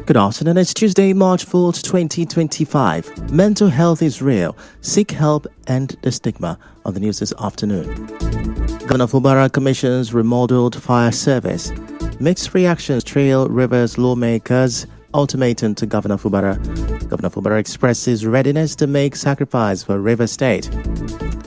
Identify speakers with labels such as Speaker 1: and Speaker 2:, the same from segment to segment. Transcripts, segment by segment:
Speaker 1: Good afternoon. It's Tuesday, March 4th, 2025. Mental health is real. Seek help and the stigma on the news this afternoon. Governor Fubara commissions remodeled fire service. Mixed reactions trail Rivers lawmakers' ultimatum to Governor Fubara. Governor Fubara expresses readiness to make sacrifice for River State.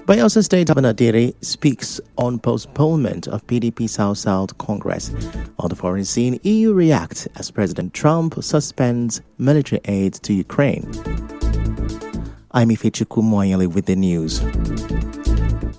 Speaker 1: Bayelsa State Governor Diri speaks on postponement of PDP South-South Congress. On the foreign scene, EU reacts as President Trump suspends military aid to Ukraine. I'm Ifechuku Moyele with the news.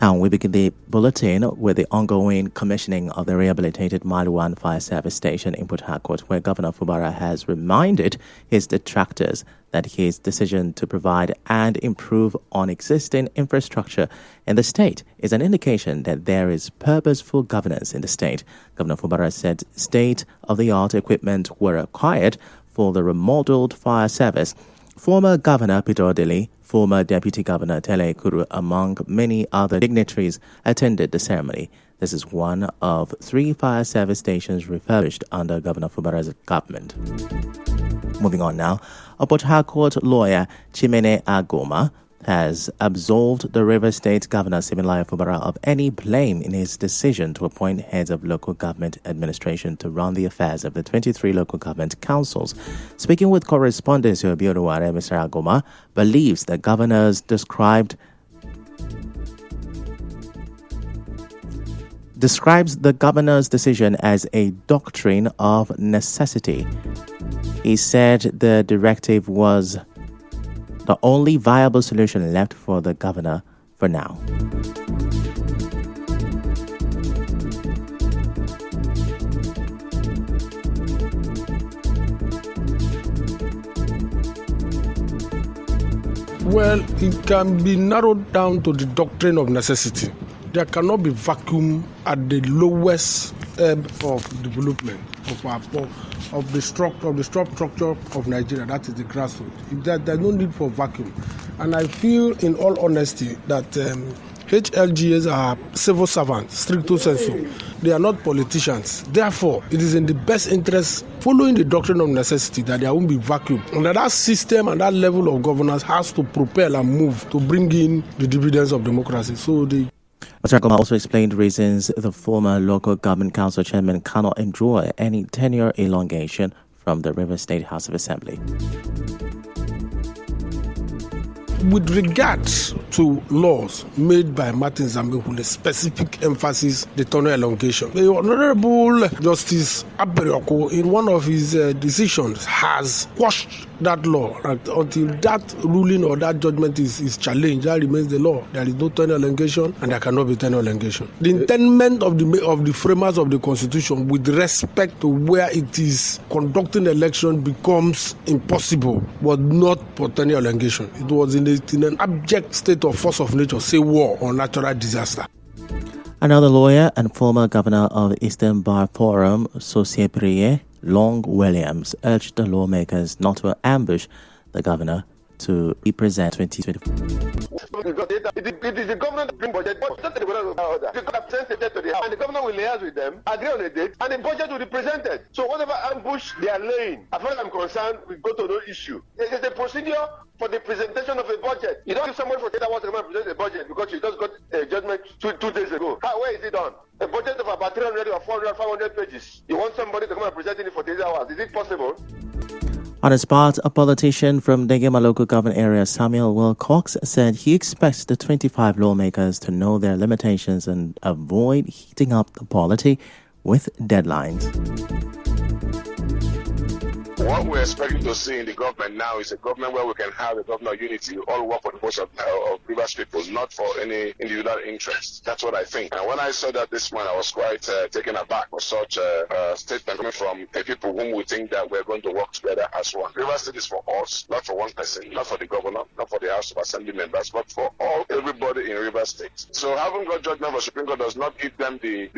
Speaker 1: And we begin the bulletin with the ongoing commissioning of the rehabilitated Maliwan Fire Service Station in Port Harcourt, where Governor Fubara has reminded his detractors that his decision to provide and improve on existing infrastructure in the state is an indication that there is purposeful governance in the state. Governor Fubara said state-of-the-art equipment were acquired for the remodeled fire service. Former Governor Peter Odili, former Deputy Governor Tele Kuru, among many other dignitaries, attended the ceremony. This is one of 3 fire service stations refurbished under Governor Fubara's government. Moving on now, a Port Harcourt lawyer, Chimene Agoma, has absolved the River State Governor Siminalayi Fubara of any blame in his decision to appoint heads of local government administration to run the affairs of the 23 local government councils. Speaking with correspondent Yobiodoware, Mr. Agoma believes the governors describes the governor's decision as a doctrine of necessity. He said the directive was the only viable solution left for the governor for now.
Speaker 2: Well, it can be narrowed down to the doctrine of necessity. There cannot be vacuum at the lowest ebb of development of the structure of Nigeria. That is the grassroots. There's no need for vacuum, and I feel, in all honesty, that HLGAs are civil servants, stricto sensu. They are not politicians. Therefore, it is in the best interest, following the doctrine of necessity, that there won't be vacuum. And that system and that level of governance has to propel and move to bring in the dividends of democracy.
Speaker 1: Mr. Agoma also explained reasons the former local government council chairman cannot enjoy any tenure elongation from the River State House of Assembly.
Speaker 2: With regards to laws made by Martin Zambehule, specific emphasis the tenure elongation, the Honorable Justice Aberioko, in one of his decisions, has quashed that law. Until that ruling or that judgment is challenged, that remains the law. There is no tenure elongation, and there cannot be tenure elongation. The intent of the framers of the Constitution with respect to where it is conducting election becomes impossible, was not for tenure elongation. It was in an abject state of force of nature, say war or natural disaster.
Speaker 1: Another lawyer and former governor of Eastern Bar Forum, Sosiepriye Long Williams, urged the lawmakers not to ambush the governor to represent 2024.
Speaker 3: It is the government that brings budget, but not the governor of order. The governor sends a debt to the house, and the governor will liaise with them, agree on a date, and the budget will be presented. So whatever ambush they are laying, as far as I'm concerned, we go to no issue. There is a procedure for the presentation of a budget. You don't give someone for 8 hours to come and present a budget because you just got a judgment two days ago. Where is it done? A budget of about 300 or 400, 500 pages. You want somebody to come and present it for 8 hours. Is it possible?
Speaker 1: On his part, a politician from Degema local government area, Samuel Wilcox, said he expects the 25 lawmakers to know their limitations and avoid heating up the polity with deadlines.
Speaker 4: What we're expecting to see in the government now is a government where we can have a government of unity, all work for the most of Rivers people, not for any individual interest. That's what I think. And when I saw that this morning, I was quite taken aback for such a statement coming from people whom we think that we're going to work together as one. Rivers State is for us, not for one person, not for the governor, not for the House of Assembly members, but for everybody in Rivers State. So having got judgment of Supreme Court does not give them the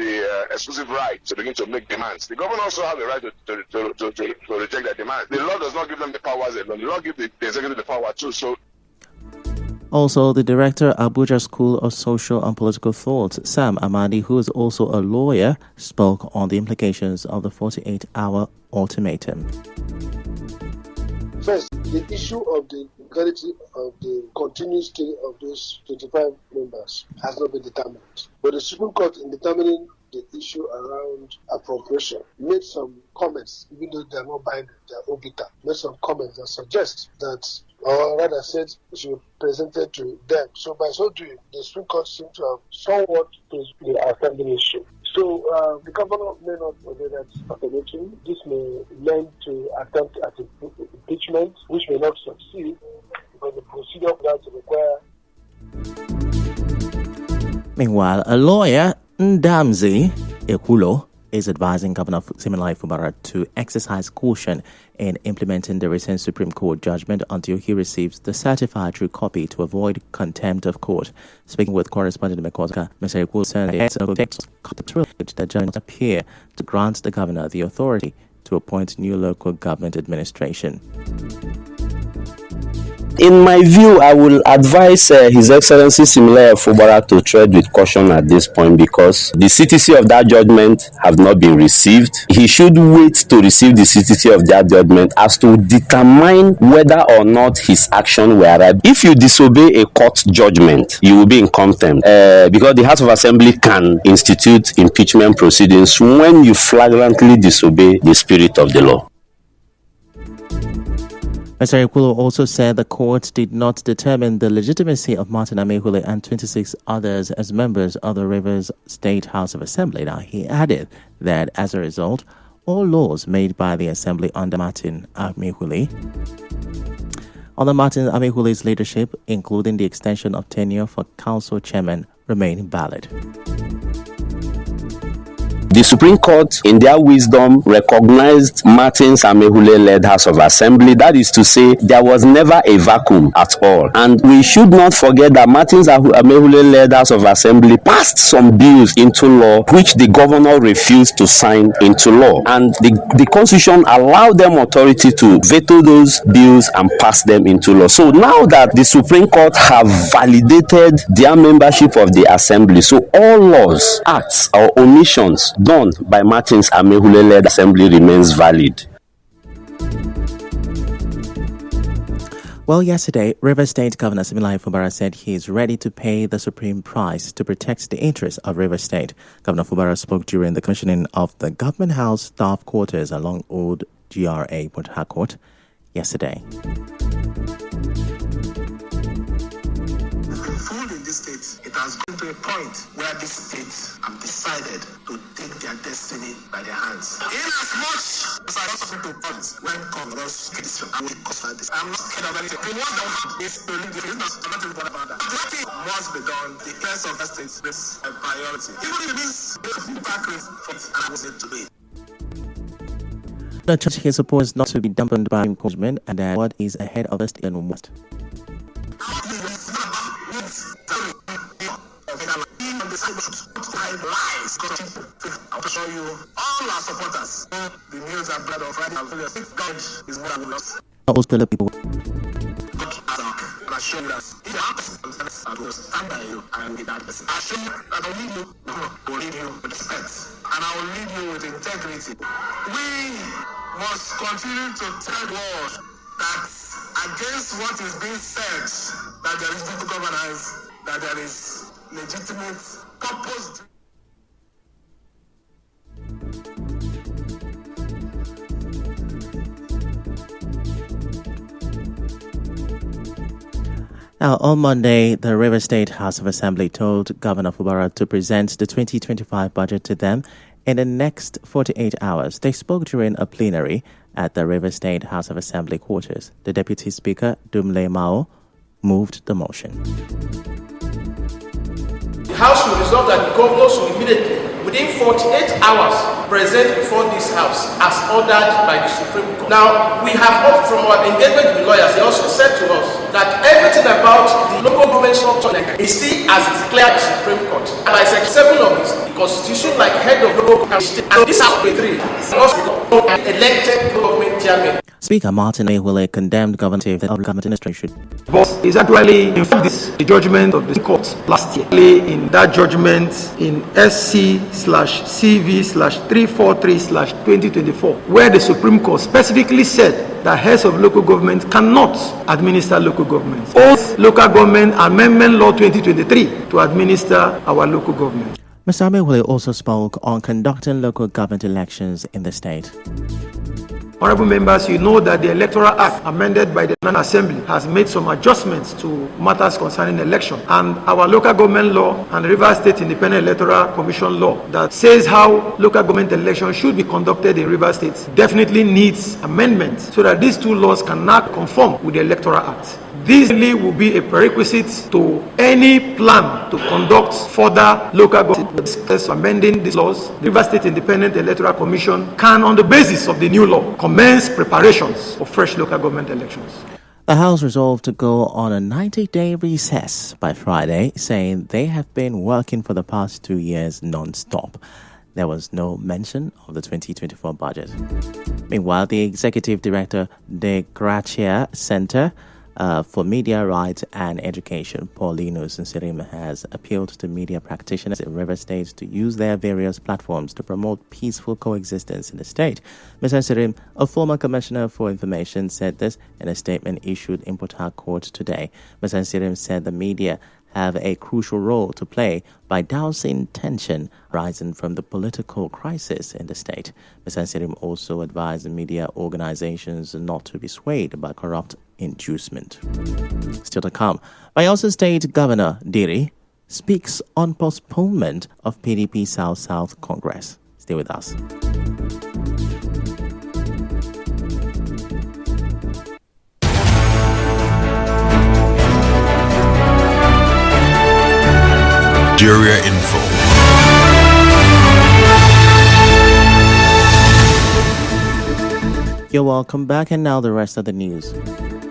Speaker 4: exclusive right to begin to make demands. The governor also has the right to reject that demand. The law does not give them the powers alone. The law gives the executive the power too. So
Speaker 1: Also, the director, Abuja School of Social and Political Thought, Sam Amadi, who is also a lawyer, spoke on the implications of the 48-hour ultimatum.
Speaker 5: First, the issue of the legality of the continued stay of those 25 members has not been determined. But the Supreme Court, in determining the issue around appropriation, made some comments, even though they are not binding, they are obiter, made some comments that suggest that, or rather said, it should be presented to them. So by so doing, the Supreme Court seems to have somewhat placed the assembly issue. So the governor may not forget that ultimately this may lend to attempt at impeachment, which may not succeed because the procedure for that require.
Speaker 1: Meanwhile, a lawyer, Ndamzi Ekulo, is advising Governor Siminalayi Fubara to exercise caution in implementing the recent Supreme Court judgment until he receives the certified true copy to avoid contempt of court. Speaking with correspondent Mekoska, Mr. Ekulo said the judgment appear to grant the governor the authority to appoint new local government administration.
Speaker 6: In my view, I will advise His Excellency Siminalayi Fubara to tread with caution at this point because the CTC of that judgment have not been received. He should wait to receive the CTC of that judgment as to determine whether or not his action were right. If you disobey a court judgment, you will be in contempt because the House of Assembly can institute impeachment proceedings when you flagrantly disobey the spirit of the law.
Speaker 1: Mr. Ekulo also said the court did not determine the legitimacy of Martin Amaewhule and 26 others as members of the Rivers State House of Assembly. Now, he added that as a result, all laws made by the Assembly under Martin Amaewhule, leadership, including the extension of tenure for council chairman, remain valid.
Speaker 6: The Supreme Court, in their wisdom, recognized Martins Amaewhule-led House of Assembly. That is to say, there was never a vacuum at all. And we should not forget that Martins Amaewhule-led House of Assembly passed some bills into law, which the governor refused to sign into law. And the Constitution allowed them authority to veto those bills and pass them into law. So now that the Supreme Court have validated their membership of the Assembly, so all laws, acts, or omissions done by Martins Amaewhule-led Assembly remains valid.
Speaker 1: Well, yesterday, Rivers State Governor Siminalayi Fubara said he is ready to pay the supreme price to protect the interests of Rivers State. Governor Fubara spoke during the commissioning of the Government House staff quarters along Old GRA Port Harcourt yesterday.
Speaker 7: It has gone to a point where these states have decided to take their destiny by their hands. In as much as I also feel to promise when Congress gets I will consider this. I'm not scared of anything. The one that is to leave the field, I'm not even bothered about that. Nothing must be done. The case of the states is a priority. Even if it means the back rate for it, I was it to be.
Speaker 1: The church he supports not to be dampened by encouragement and that what is ahead of us in West.
Speaker 7: I'll show you all our supporters. The news and blood of Friday God is more than us.
Speaker 1: Also, the people.
Speaker 7: I show you that if you have I will stand by you and be that person. I show you that I will lead you, I will lead you with respect, and I will lead you with integrity. We must continue to tell the world that against what is being said, that there is good governance, that there is legitimate purpose.
Speaker 1: Now, on Monday, the Rivers State House of Assembly told Governor Fubara to present the 2025 budget to them in the next 48 hours. They spoke during a plenary at the Rivers State House of Assembly quarters. The Deputy Speaker, Dumle Mao, moved the motion.
Speaker 8: The House will resolve that the governor should immediately, within 48 hours, present before this House as ordered by the Supreme Court. Now, we have opted from our engagement with the lawyers. They also said to us that everything about the local government structure is still as declared by the Supreme Court. And by Section 7 of this, the Constitution, like head of local government, and this House 3, must be elected government chairman.
Speaker 1: Speaker Martin Amehule condemned government administration.
Speaker 9: But is actually informed the judgment of the court last year. In that judgment in SC/CV/343/2024, where the Supreme Court specifically said that heads of local government cannot administer local government. Both Local Government Amendment Law 2023 to administer our local government.
Speaker 1: Mr. Amehule also spoke on conducting local government elections in the state.
Speaker 9: Honorable members, you know that the Electoral Act amended by the National Assembly has made some adjustments to matters concerning election, and our local government law and Rivers State Independent Electoral Commission law that says how local government elections should be conducted in Rivers State definitely needs amendment so that these two laws can now conform with the Electoral Act. This really will be a prerequisite to any plan to conduct further local government amending these laws. The Rivers State Independent Electoral Commission can, on the basis of the new law, commence preparations for fresh local government elections.
Speaker 1: The House resolved to go on a 90-day recess by Friday, saying they have been working for the past 2 years non-stop. There was no mention of the 2024 budget. Meanwhile, the Executive Director, De Gracia Center for Media Rights and Education, Paulinus Nsirim, has appealed to media practitioners in Rivers State to use their various platforms to promote peaceful coexistence in the state. Mr. Nsirim, a former commissioner for information, said this in a statement issued in Port Harcourt today. Mr. Nsirim said the media have a crucial role to play by dousing tension rising from the political crisis in the state. Mr. Nsirim also advised the media organizations not to be swayed by corrupt inducement. Still to come, Bayelsa State Governor Diri speaks on postponement of PDP South-South Congress. Stay with us.
Speaker 10: Nigeria Info.
Speaker 1: You're welcome back, and now the rest of the news.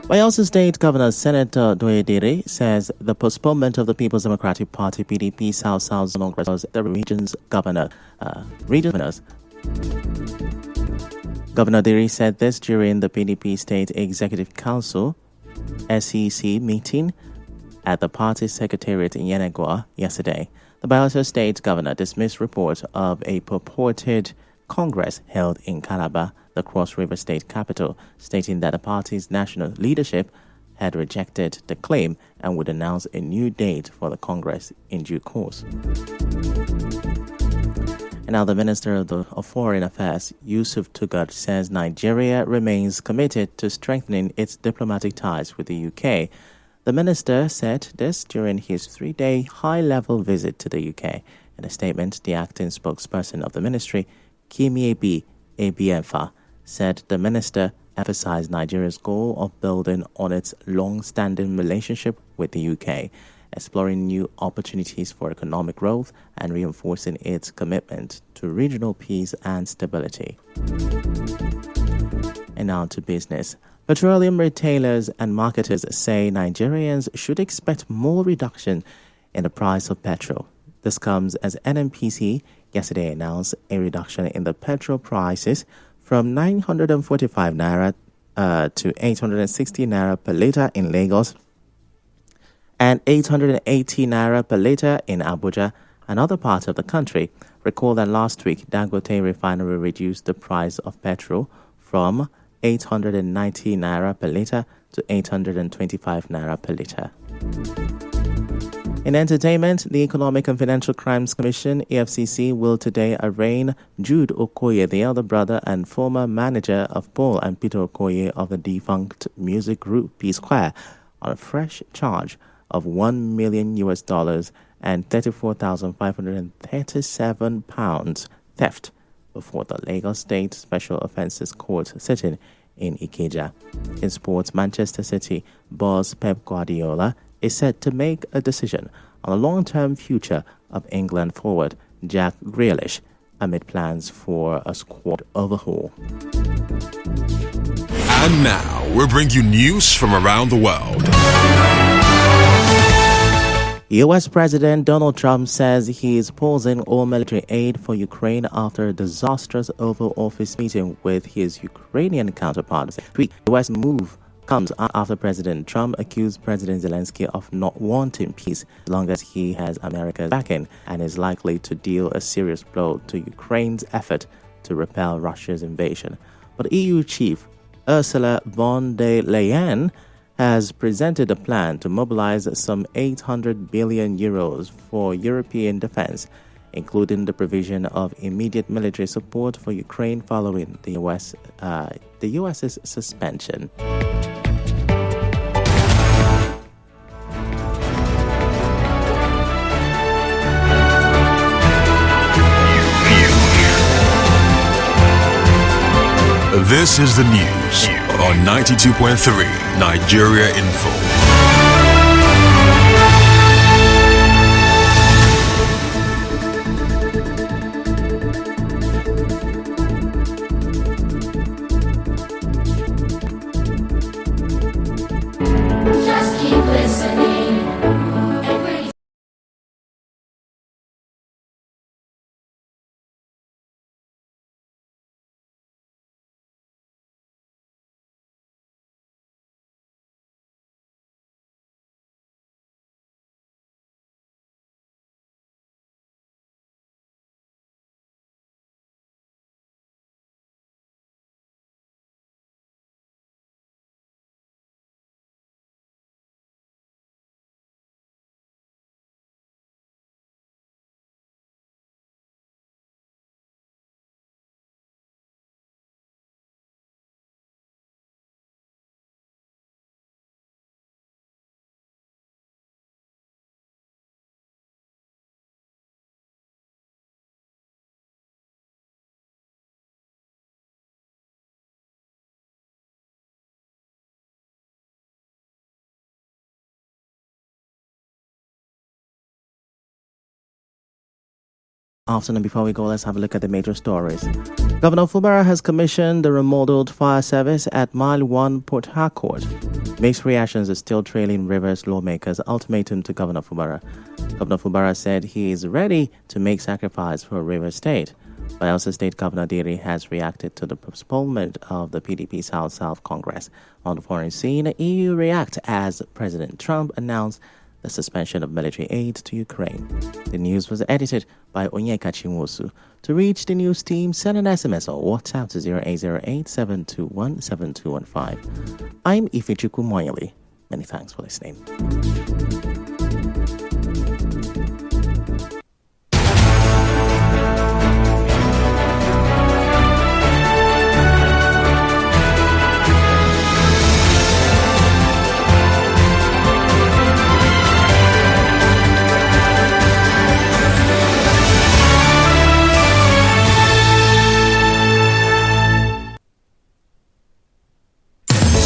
Speaker 1: Bayelsa State Governor Senator Doye Diri says the postponement of the People's Democratic Party PDP South-South Congress was the region's governors. Governor Diri said this during the PDP State Executive Council SEC meeting at the party secretariat in Yenagoa yesterday. The Bayelsa State Governor dismissed reports of a purported Congress held in Calabar, the Cross River State capital, stating that the party's national leadership had rejected the claim and would announce a new date for the Congress in due course. And now the Minister of Foreign Affairs, Yusuf Tugar, says Nigeria remains committed to strengthening its diplomatic ties with the UK. The minister said this during his 3-day high-level visit to the UK. In a statement, the acting spokesperson of the ministry, Kimiebi Ebiemfa, said the minister emphasized Nigeria's goal of building on its long-standing relationship with the UK, exploring new opportunities for economic growth, and reinforcing its commitment to regional peace and stability. And now to business. Petroleum retailers and marketers say Nigerians should expect more reduction in the price of petrol. This comes as NNPC yesterday announced a reduction in the petrol prices from 945 naira to 860 naira per litre in Lagos and 880 naira per litre in Abuja and other parts of the country. Recall that last week, Dangote Refinery reduced the price of petrol from 890 naira per litre to 825 naira per litre. In entertainment, the Economic and Financial Crimes Commission, EFCC, will today arraign Jude Okoye, the elder brother and former manager of Paul and Peter Okoye of the defunct music group P-Square, on a fresh charge of $1 million and £34,537 theft before the Lagos State Special Offences Court sitting in Ikeja. In sports, Manchester City boss Pep Guardiola is set to make a decision on the long-term future of England forward Jack Grealish amid plans for a squad overhaul.
Speaker 10: And now, we'll bring you news from around the world.
Speaker 1: U.S. President Donald Trump says he is pausing all military aid for Ukraine after a disastrous Oval Office meeting with his Ukrainian counterpart. The U.S. move comes after President Trump accused President Zelensky of not wanting peace as long as he has America's backing and is likely to deal a serious blow to Ukraine's effort to repel Russia's invasion. But EU chief Ursula von der Leyen has presented a plan to mobilize some 800 billion euros for European defense, including the provision of immediate military support for Ukraine following the US's suspension.
Speaker 10: This is the news on 92.3 Nigeria Info.
Speaker 11: Just keep listening.
Speaker 1: Afternoon, before we go, let's have a look at the major stories. Governor Fubara has commissioned the remodeled fire service at Mile 1 Port Harcourt. Mixed reactions are still trailing Rivers lawmakers' ultimatum to Governor Fubara. Governor Fubara said he is ready to make sacrifice for Rivers State. Bayelsa State Governor Diri has reacted to the postponement of the PDP South-South Congress. On the foreign scene, EU react as President Trump announced the suspension of military aid to Ukraine. The news was edited by Onyeka Chinwosu. To reach the news team, send an SMS or WhatsApp to 0808-721-7215. I'm Ifechukwu Moyeli. Many thanks for listening.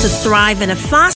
Speaker 12: To thrive in a fast